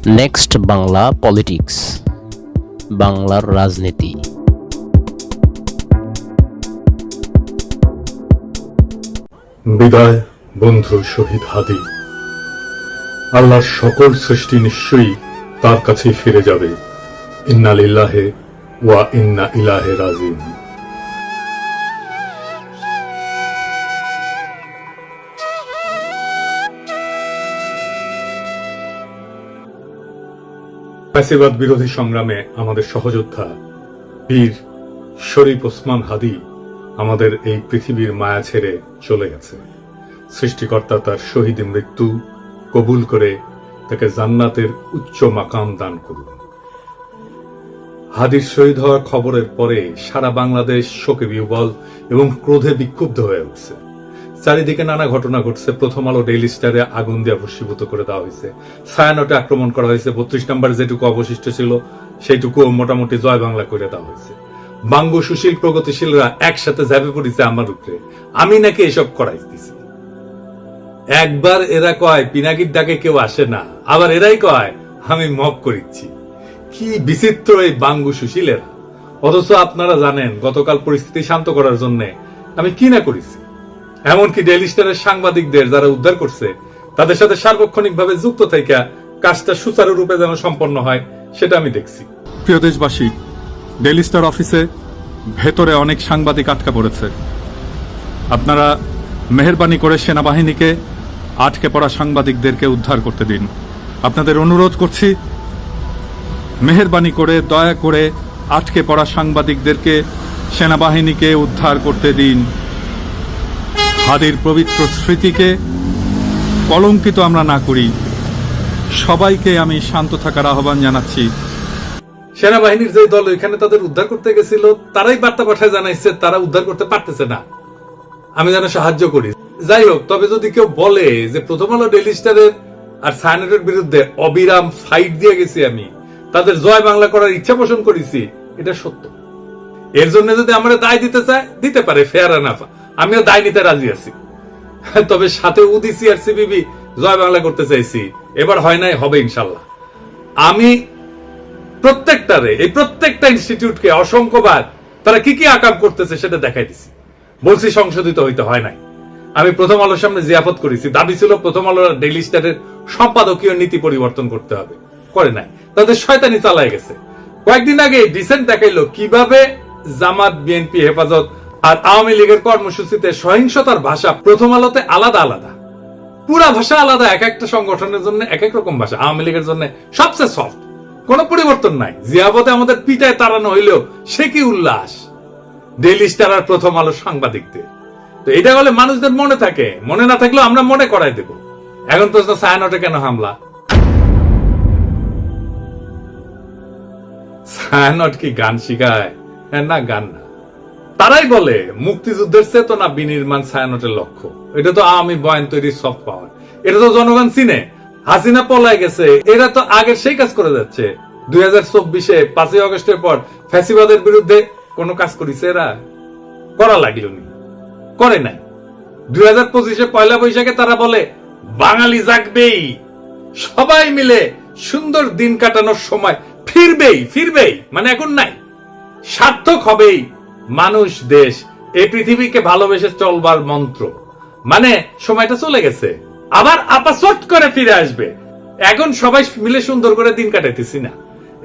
Next Bangla politics, বাংলার রাজনীতি। বিদায় বন্ধু শহীদ হাদি। আল্লাহর সকল সৃষ্টি নিশ্চয়ই তার কাছেই ফিরে যাবে। ইন্না লিল্লাহি ওয়া ইন্না ইলাইহি রাজিউন। ফ্যাসিবাদ বিরোধী সংগ্রামে আমাদের সহযোদ্ধা বীর শরীফ ওসমান হাদি আমাদের এই পৃথিবীর মায়া ছেড়ে চলে গেছে। সৃষ্টিকর্তা তার শহীদ মৃত্যু কবুল করে তাকে জান্নাতের উচ্চ মাকাম দান করুন। হাদির শহীদ হওয়ার খবরের পরে সারা বাংলাদেশ শোকে বিহ্বল এবং ক্রোধে বিক্ষুব্ধ হয়ে উঠছে। চারিদিকে নানা ঘটনা ঘটছে। প্রথম আলো ডেইলি স্টারে আগুন দিয়ে ভস্মীভূত করে দেওয়া হয়েছে। ছায়ানটে আক্রমণ করা হয়েছে। 32 নম্বর যেটুকু অবশিষ্ট ছিল সেইটুকু মোটামুটি জয় বাংলা করে দেওয়া হয়েছে। বাঙ্গু সুশীল প্রগতিশীলরা একসাথে ঝাঁপে পড়েছে আমার উপরে, আমি নাকি এসব করাই দিছি। একবার এরা কয় পিনাকির ডাকে কেউ আসে না, আবার এরাই কয় আমি মব করিচ্ছি। কি বিচিত্র এই বাঙ্গু সুশীলেরা। অথচ আপনারা জানেন গতকাল পরিস্থিতি শান্ত করার জন্য আমি কি না করেছি। এমনকি ডেইলি স্টারের সাংবাদিকদের যারা উদ্ধার করছে তাদের সাথে সার্বক্ষণিকভাবে যুক্ত থেকে কাজটা সুচারুরূপে যেন সম্পন্ন হয় সেটা আমি দেখছি। প্রিয় দেশবাসী, ডেইলি স্টার অফিসে ভেতরে অনেক সাংবাদিক আটকা পড়েছে। আপনারা মেহেরবানি করে সেনাবাহিনীকে আটকে পড়া সাংবাদিকদেরকে উদ্ধার করতে দিন। আপনাদের অনুরোধ করছি, মেহেরবানি করে দয়া করে আটকে পড়া সাংবাদিকদেরকে সেনাবাহিনীকে উদ্ধার করতে দিন। হাদির পবিত্র স্মৃতিকে কলঙ্কিত আমরা না করি। সবাইকে আমি শান্ত থাকার আহ্বান জানাচ্ছি। সেনাবাহিনীর যে দল এখানে তাদের উদ্ধার করতে গেছিল তারাই বার্তা পাঠায় জানাইছে তারা উদ্ধার করতে পারতেছে না, আমি যেন সাহায্য করি। যাই হোক, তবে যদি কেউ বলে যে প্রথম আলো ডেইলি স্টারের আর ছায়ানটের বিরুদ্ধে অবিরাম ফাইট দিয়ে গেছি, আমি তাদের জয় বাংলা করার ইচ্ছা পোষণ করেছি, এটা সত্য। এর জন্য যদি আমরা দায় দিতে চাই দিতে পারে, ফেয়ার এনাফ, আমিও দায় নিতে রাজি আছি। তবে সাথে উদিসি আর সিবিবি জয় বাংলা করতে চাইছি, এবার হয় নাই, হবে ইনশাল্লাহ। আমি প্রত্যেকটা ইনস্টিটিউটকে অসংখ্যবার তারা কি কি আকাম করতেছে সেটা দেখাই দিছি। বলছি সংশোধিত হইতে হয় নাই। আমি প্রথম আলোর সামনে জিয়াফত করেছি, দাবি ছিল প্রথম আলো ডেইলি স্টারের সম্পাদকীয় নীতি পরিবর্তন করতে হবে, করে নাই। তাদের শয়তানি চালায় গেছে। কয়েকদিন আগে ডিসেন্ট দেখাইলো কিভাবে জামাত, বিএনপি, হেফাজত আর আওয়ামী লীগের কর্মসূচিতে সহিংসতার ভাষা প্রথম আলোতে আলাদা আলাদা, পুরা ভাষা আলাদা। এক একটা সংগঠনের জন্য এক এক রকম ভাষা। আওয়ামী লীগের জন্য সবচেয়ে সফট, কোনো পরিবর্তন নাই। জিয়াবতে আমাদের পিটায় তাড়ানো হইলেও সে কি উল্লাস ডেইলি স্টার আর প্রথম আলো সাংবাদিকদের। তো এটা বলে মানুষদের মনে থাকে, মনে না থাকলেও আমরা মনে করাই দেব। এখন প্রশ্ন, ছায়ানটে কেন হামলা? ছায়ানট কি গান শিখায়? না, গান না। তারাই বলে মুক্তিযুদ্ধের চেতনা বিনির্মাণ ছায়ানটের লক্ষ্য। এটা তো আওয়ামী বয়ান তৈরির সফট পাওয়ার। এটা তো জনগণ চিনে। হাসিনা পলায় গেছে, এরা তো আগের সেই কাজ করে যাচ্ছে। 2024-এ 5ই আগস্টের পর ফ্যাসিবাদের বিরুদ্ধে কোন কাজ করেছে এরা? করা লাগলো নি, করে নাই। 2025-এ পয়লা বৈশাখে তারা বলে বাঙালি জাগবেই, সবাই মিলে সুন্দর দিন কাটানোর সময় ফিরবেই, মানে এখন নাই, সার্থক হবেই মানুষ, দেশ, এই পৃথিবীকে ভালোবেসে চলবার মন্ত্র, মানে সময়টা চলে গেছে, আবার আপাসট করে ফিরে আসবে। এখন সবাই মিলে সুন্দর করে দিন কাটাইতেছি না,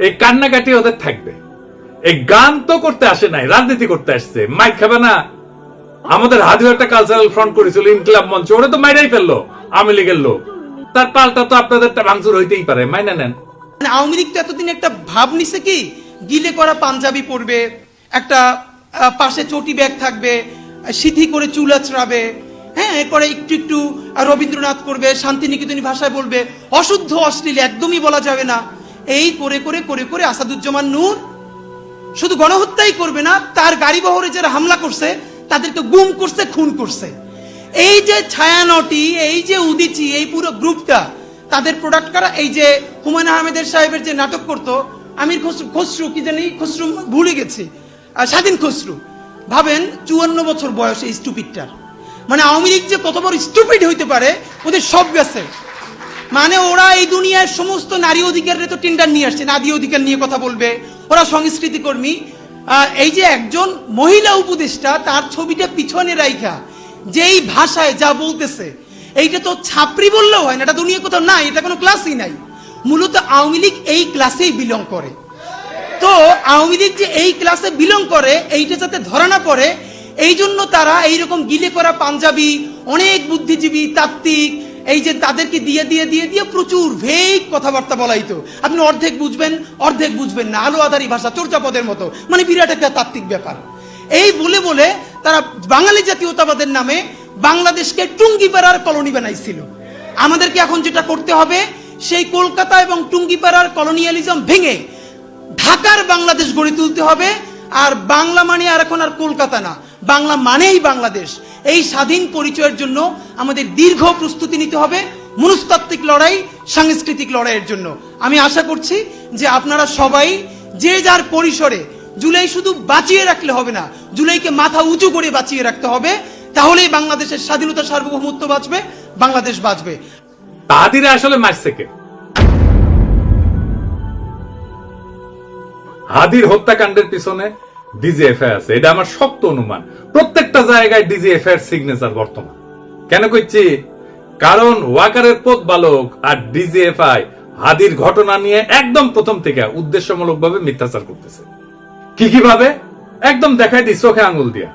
এই কান্নাকাটি ওদের থাকবে। এই গান তো করতে আসে নাই, রাজনীতি করতে আসছে। মাইক খাবে না? আমাদের হাদিও একটা কালচারাল ফ্রন্ট করেছিল, ইনকিলাব মঞ্চ, ওরা তো মাইরাই ফেললো আওয়ামী লীগের লোক। তার পাল্টা তো আপনাদের ভাঙচুর হইতেই পারে, মাইনা নেন। আওয়ামী লীগ তো এতদিন একটা ভাব নিছে কি, গিলে করা পাঞ্জাবি পরবে, একটা পাশে চটি ব্যাগ থাকবে, সিধি করে চুল আঁচড়াবে, হ্যাঁ, এরপরে একটু একটু রবীন্দ্রনাথ করবে, শান্তিনিকেতনী ভাষায় বলবে, অশুদ্ধ অশ্লীল একদমই বলা যাবে না। এই করে করে করে করে আসাদুজ্জামান নূর শুধু গণহত্যাই করবে না, তার গাড়ি বহরে যারা হামলা করছে তাদেরকে গুম করছে, খুন করছে। এই যে ছায়ানটি, এই যে উদিচি, এই পুরো গ্রুপটা, তাদের প্রোডাক্ট কারা? এই যে হুমায়ুন আহমেদের সাহেবের যে নাটক করতো আমির খসরু, কি জানি খসরু, ভুলে গেছি, স্বাধীন খসরু। ভাবেন 54 বছর বয়স এই স্টুপিডটার। মানে আওয়ামী লীগ যে কত বড় স্টুপিড হইতে পারে, ওদের সব গেছে। মানে ওরা এই দুনিয়ার সমস্ত নারী অধিকারের তো টেন্ডার নিয়ে আসছে, নারী অধিকার নিয়ে কথা বলবে, ওরা সংস্কৃতি কর্মী। এই যে একজন মহিলা উপদেষ্টা, তার ছবিটা পিছনে রাইখা যেই ভাষায় যা বলতেছে, এইটা তো ছাপরি বললেও হয় না, এটা দুনিয়া কোথাও নাই, এটা কোনো ক্লাসই নাই। মূলত আওয়ামী লীগ এই ক্লাসেই বিলং করে। তো আওয়ামী লীগ যে এই ক্লাসে বিলং করে, এইটা যাতে ধরা না পড়ে, এই জন্য তারা এইরকম গিলে করা পাঞ্জাবি, অনেক বুদ্ধিজীবী তাত্ত্বিক, এই যে তাদেরকে দিয়ে দিয়ে দিয়ে দিয়ে প্রচুর ভেগ কথাবার্তা বলাইতো। আপনি অর্ধেক বুঝবেন অর্ধেক বুঝবেন না, আলো আধারি ভাষা, চর্যাপদের মতো, মানে বিরাট একটা তাত্ত্বিক ব্যাপার। এই বলে বলে তারা বাঙালি জাতীয়তাবাদের নামে বাংলাদেশকে টুঙ্গিপাড়ার কলোনি বানাইছিল। আমাদেরকে এখন যেটা করতে হবে, সেই কলকাতা এবং টুঙ্গিপাড়ার কলোনিয়ালিজম ভেঙে ঢাকার বাংলাদেশ গড়ে তুলতে হবে। আর বাংলা মানে আর এখন আর কলকাতা না, বাংলা মানেই বাংলাদেশ। এই স্বাধীন পরিচয়ের জন্য আমাদের দীর্ঘ প্রস্তুতি নিতে হবে, মনস্তাত্ত্বিক লড়াই, সাংস্কৃতিক লড়াইয়ের জন্য। আমি আশা করছি যে আপনারা সবাই যে যার পরিসরে জুলাই শুধু বাঁচিয়ে রাখলে হবে না, জুলাইকে মাথা উঁচু করে বাঁচিয়ে রাখতে হবে। তাহলেই বাংলাদেশের স্বাধীনতা, সার্বভৌমত্ব বাঁচবে, বাংলাদেশ বাঁচবে। তাহাদিরা আসলে মারছে কে? হাদির হত্যাকাণ্ডের পিছনে ডিজিএফআই আছে, এটা আমার শক্ত অনুমান। প্রত্যেকটা জায়গায় ডিজিএফআই এর সিগনেচার বর্তমান। কেন কইছি? কারণ ওয়াকারের পথ বালক আর ডিজিএফআই হাদির ঘটনা নিয়ে একদম প্রথম থেকে উদ্দেশ্যমূলকভাবে মিথ্যাচার করতেছে। কিভাবে? একদম দেখাই দিই চোখে আঙুল দিয়া।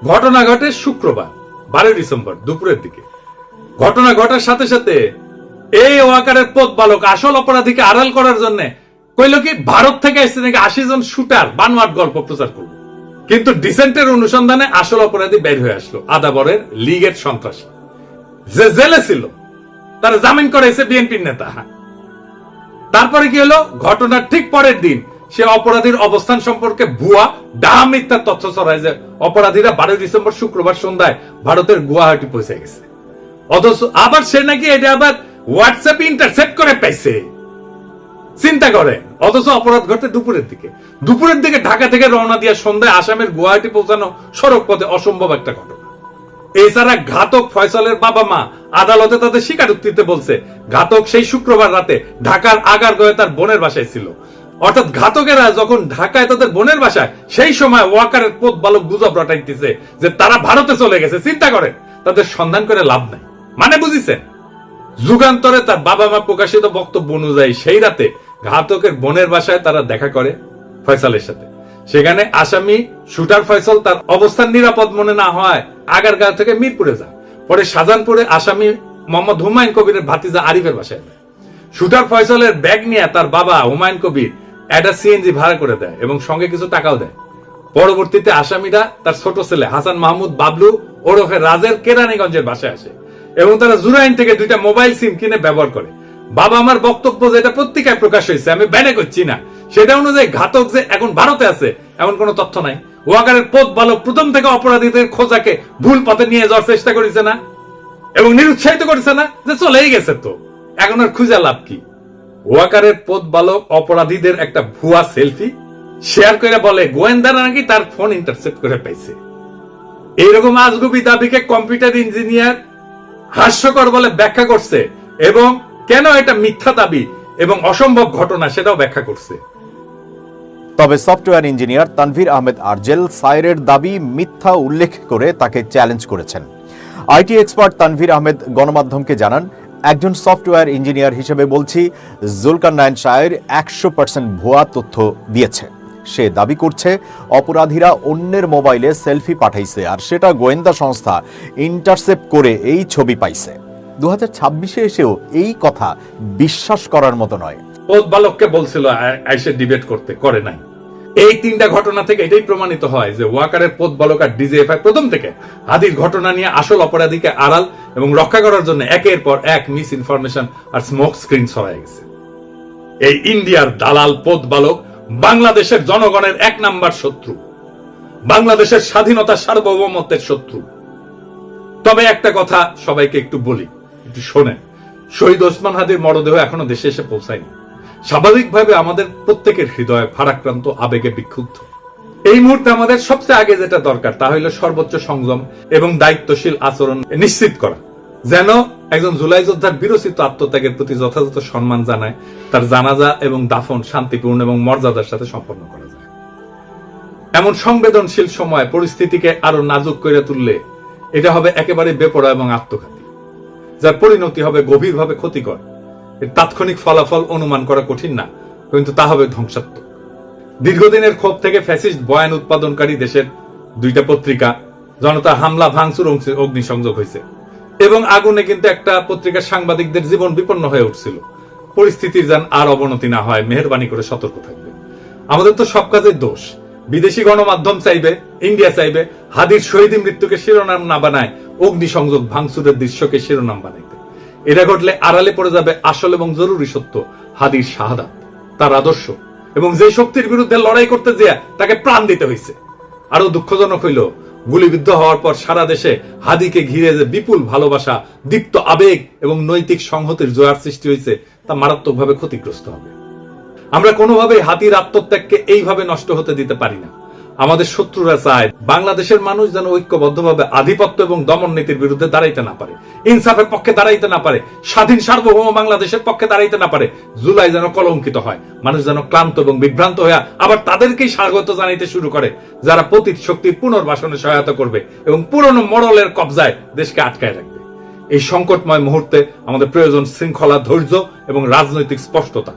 ঘটনা ঘটে শুক্রবার 12 ডিসেম্বর দুপুরের দিকে। ঘটনা ঘটার সাথে সাথে এই ওয়াকারের পথ বালক আসল অপরাধীকে আড়াল করার জন্য কইল কি ভারত থেকে এসে নাকি 80 জন শুটার বানোয়াট গল্প প্রচার করল। কিন্তু ডিসেন্টের অনুসন্ধানে আসল অপরাধী বের হয়ে আসলো, আদাবরের লীগের সন্ত্রাসী যে জেলে ছিল, তারা জামিন করাইছে বিএনপির নেতা। তারপরে কি হলো? ঘটনার ঠিক পরের দিন সে অপরাধীর অবস্থান সম্পর্কে ভুয়া ডাহা মিথ্যা তথ্য ছড়ায় যে অপরাধীরা 12 ডিসেম্বর শুক্রবার সন্ধ্যায় ভারতের গুয়াহাটি পৌঁছে গেছে। অথচ আবার সে নাকি এটা আবার হোয়াটসঅ্যাপ ইন্টারসেপ্ট করে পাইছে। চিন্তা করে। অথচ অপরাধ ঘটে দুপুরের দিকে ঢাকা থেকে রওনা দিয়ে সন্ধ্যায় আসামের গুয়াহাটি পৌঁছানো সড়ক পথে অসম্ভব একটা ঘটনা। এছাড়া ঘাতক ফয়সালের বাবা মা আদালতে তাদের স্বীকারোক্তিতে বলছে ঘাতক সেই শুক্রবার রাতে ঢাকার আগারগাঁওয়ে তার বোনের বাসায় ছিল। অর্থাৎ ঘাতকেরা যখন ঢাকায় তাদের বোনের বাসায়, সেই সময় ওয়াকারের পথ বালক গুজব রটাইতেছে যে তারা ভারতে চলে গেছে। চিন্তা করে, তাদের সন্ধান করে লাভ নাই। মানে বুঝিছেন? যুগান্তরে তার বাবা মা প্রকাশিত বক্তব্য অনুযায়ী সেই রাতে ঘাতকের বোনের বাসায় তারা দেখা করে ফয়সালের সাথে। সেখানে আসামি শুটার ফয়সাল তার অবস্থান নিরাপদ মনে না হয় আগারগাঁও থেকে মিরপুরে যায়। পরে শাহজাহানপুরে আসামি মোহাম্মদ হুমায়ুন কবিরের ভাতিজা আরিফের বাসায় যায়। শুটার ফয়সালের ব্যাগ নিয়ে তার বাবা হুমায়ুন কবির একটা সিএনজি ভাড়া করে দেয় এবং সঙ্গে কিছু টাকাও দেয়। পরবর্তীতে আসামিরা তার ছোট ছেলে হাসান মাহমুদ বাবলু ওরফে রাজের কেরানীগঞ্জের বাসায় আসে এবং তারা জুরাইন থেকে 2টা মোবাইল সিম কিনে ব্যবহার করে। বাবা আমার বক্তব্য যেটা পত্রিকায় প্রকাশ হয়েছে, আমি ব্যানে করছি না, সেটা অনুযায়ী ঘাতক যে এখন ভারতে আছে এমন কোন তথ্য নাই। ওয়াকারের পথ বালক প্রথম থেকে অপরাধীদের খোঁজাকে ভুল পথে নিয়ে যাওয়ার চেষ্টা করেছে না এবং নিরুৎসাহিত করেছে না যে চলেই গেছে, তো এখন আর খুঁজে লাভ কি? ওয়াকারের পথ বালক অপরাধীদের একটা ভুয়া সেলফি শেয়ার করে বলে গোয়েন্দারা নাকি তার ফোন ইন্টারসেপ্ট করে পাইছে। এইরকম আজগুবি দাবিকে কম্পিউটার ইঞ্জিনিয়ার হাস্যকর বলে ব্যাখ্যা করছে এবং কেন এটা মিথ্যা দাবি এবং অসম্ভব ঘটনা সেটাও ব্যাখ্যা করছে। তবে সফটওয়্যার ইঞ্জিনিয়ার তানভীর আহমেদ আরজেল সাইরের দাবি মিথ্যা উল্লেখ করে তাকে চ্যালেঞ্জ করেছেন। আইটি এক্সপার্ট তানভীর আহমেদ গণমাধ্যমকে জানান, একজন সফটওয়্যার ইঞ্জিনিয়ার হিসেবে বলছি, জুলকারনাইন সায়ের 100% ভুয়া তথ্য দিয়েছে। সে দাবি করছে অপরাধীরা অন্যের মোবাইলে সেলফি পাঠাইছে আর সেটা গোয়েন্দা সংস্থা ইন্টারসেপ্ট করে এই ছবি পাইছে। 2026-এ এসেও এই কথা বিশ্বাস করার মতো নয়। পথ বালককে বলছিল আইসে ডিবেট করতে, করে নাই। এই 3টা ঘটনা থেকে এটাই প্রমাণিত হয় যে ওয়াকারের পথ বালক আর ডিজিএফআই প্রথম থেকে হাদির ঘটনা নিয়ে আসল অপরাধীকে আড়াল এবং রক্ষা করার জন্য একের পর এক মিস ইনফরমেশন আর স্মোক স্ক্রিন ছড়ায় গেছে। এই ইন্ডিয়ার দালাল পথ বালক বাংলাদেশের জনগণের 1 নাম্বার শত্রু, বাংলাদেশের স্বাধীনতা সার্বভৌমত্বের শত্রু। তবে একটা কথা সবাইকে একটু বলি, একটু শোনেন। শহীদ ওসমান হাদির মরদেহ এখনো দেশে এসে পৌঁছায়নি। স্বাভাবিকভাবে আমাদের প্রত্যেকের হৃদয় ভারাক্রান্ত, আবেগে বিক্ষুব্ধ। এই মুহূর্তে আমাদের সবচেয়ে আগে যেটা দরকার তা হলো সর্বোচ্চ সংযম এবং দায়িত্বশীল আচরণ নিশ্চিত করা, যেন একজন জুলাই যোদ্ধার বিরচিত আত্মত্যাগের প্রতি যথাযথ সম্মান জানায় তার জানাজা এবং দাফন শান্তিপূর্ণ এবং মর্যাদার সাথে সম্পন্ন করা যায়। এমন সংবেদনশীল সময় পরিস্থিতিকে আরো নাজুক করে তুললে এটা হবে একেবারে বেপরোয়া এবং আত্মঘাতী, যার পরিণতি হবে গভীরভাবে ক্ষতিকর। এর তাৎক্ষণিক ফলাফল অনুমান করা কঠিন না, কিন্তু তা হবে ধ্বংসাত্মক। দীর্ঘদিনের ক্ষোভ থেকে ফ্যাসিস্ট বয়ান উৎপাদনকারী দেশের 2টা পত্রিকা জনতা হামলা ভাঙচুর অগ্নিসংযোগ হয়েছে এবং আগুনে কিন্তু একটা পত্রিকার সাংবাদিকদের জীবন বিপন্ন হয়ে উঠছিল। পরিস্থিতির যেন আর অবনতি না হয়, মেহেরবানি করে সতর্ক থাকবে। আমাদের তো সব কাজের দোষ। বিদেশি গণমাধ্যম চাইবে, ইন্ডিয়া চাইবে হাদির শহীদী মৃত্যুকে শিরোনাম না বানায় অগ্নিসংযোগ ভাঙচুরের দৃশ্যকে শিরোনাম বানাইতে। এটা ঘটলে আড়ালে পড়ে যাবে আসল এবং জরুরি সত্য, হাদির শাহাদাত, তার আদর্শ এবং যে শক্তির বিরুদ্ধে লড়াই করতে যেয়ে তাকে প্রাণ দিতে হয়েছে। আরো দুঃখজনক হইল, গুলিবিদ্ধ হওয়ার পর সারা দেশে হাদিকে ঘিরে যে বিপুল ভালোবাসা, দীপ্ত আবেগ এবং নৈতিক সংহতির জোয়ার সৃষ্টি হয়েছে তা মারাত্মকভাবে ক্ষতিগ্রস্ত হবে। আমরা কোনোভাবেই হাদির আত্মত্যাগকে এইভাবে নষ্ট হতে দিতে পারি না। আমাদের শত্রুরা চায় বাংলাদেশের মানুষ যেন ঐক্যবদ্ধভাবে আধিপত্য এবং দমন নীতির বিরুদ্ধে দাঁড়াইতে না পারে, ইনসাফের পক্ষে দাঁড়াইতে না পারে, স্বাধীন সার্বভৌম বাংলাদেশের পক্ষে দাঁড়াইতে না পারে। জুলাই যেন কলঙ্কিত হয়, মানুষ যেন ক্লান্ত এবং বিভ্রান্ত হয়ে আবার তাদেরকেই স্বাগত জানাইতে শুরু করে যারা পতিত শক্তির পুনর্বাসনে সহায়তা করবে এবং পুরনো মডেলের কবজায় দেশকে আটকায় রাখবে। এই সংকটময় মুহূর্তে আমাদের প্রয়োজন শৃঙ্খলা, ধৈর্য এবং রাজনৈতিক স্পষ্টতা।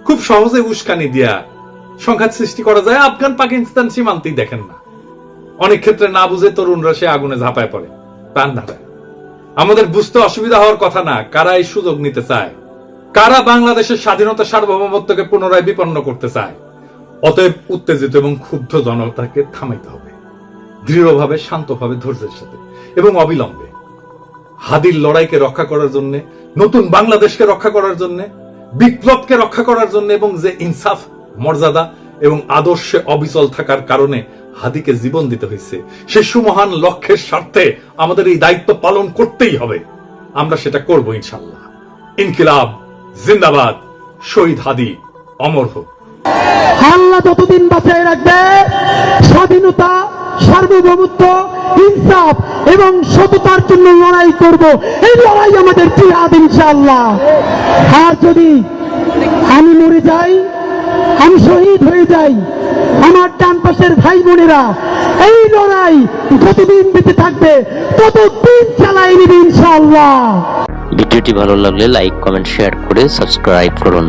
খুব সহজে উস্কানি দিয়া সংঘাত সৃষ্টি করা যায়। আফগান পাকিস্তান সীমান্তেই দেখেন না, অনেক ক্ষেত্রে না বুঝে তরুণরা সে আগুনে ঝাঁপায় পড়ে, প্রাণ ধারায়। আমাদের বুঝতে অসুবিধা হওয়ার কথা না কারা এই সুযোগ নিতে চায়, কারা বাংলাদেশের স্বাধীনতা সার্বভৌমত্বকে পুনরায় বিপন্ন করতে চায়। অতএব উত্তেজিত এবং ক্ষুব্ধ জনতাকে থামাইতে হবে, দৃঢ়ভাবে, শান্তভাবে, ধৈর্যের সাথে এবং অবিলম্বে। হাদির লড়াইকে রক্ষা করার জন্য, নতুন বাংলাদেশকে রক্ষা করার জন্য, বিপ্লবকে রক্ষা করার জন্য এবং যে ইনসাফ, মর্যাদা এবং আদর্শে অবিচল থাকার কারণে হাদিকে জীবন দিতে হয়েছে, সেই সুমহান লক্ষ্যের স্বার্থে আমাদের এই দায়িত্ব পালন করতেই হবে। আমরা সেটা করব ইনশাআল্লাহ। ইনকিলাব জিন্দাবাদ, শহীদ হাদি অমর হোক। আল্লাহ যতদিন বাঁচিয়ে রাখবে, স্বাধীনতা, সার্বভৌমত্ব, ইনসাফ এবং সততার জন্য লড়াই করব। এই লড়াই আমাদের জিহাদ ইনশাআল্লাহ। আর যদি আমি মরে যাই, আমি শহীদ হয়ে যাই, আমার ডান পাশের ভাই বোনেরা এই লড়াই যতদিন বেঁচে থাকবে ততদিন চালাই নিবে ইনশাআল্লাহ। ভিডিওটি ভালো লাগলে লাইক, কমেন্ট, শেয়ার করে সাবস্ক্রাইব করুন।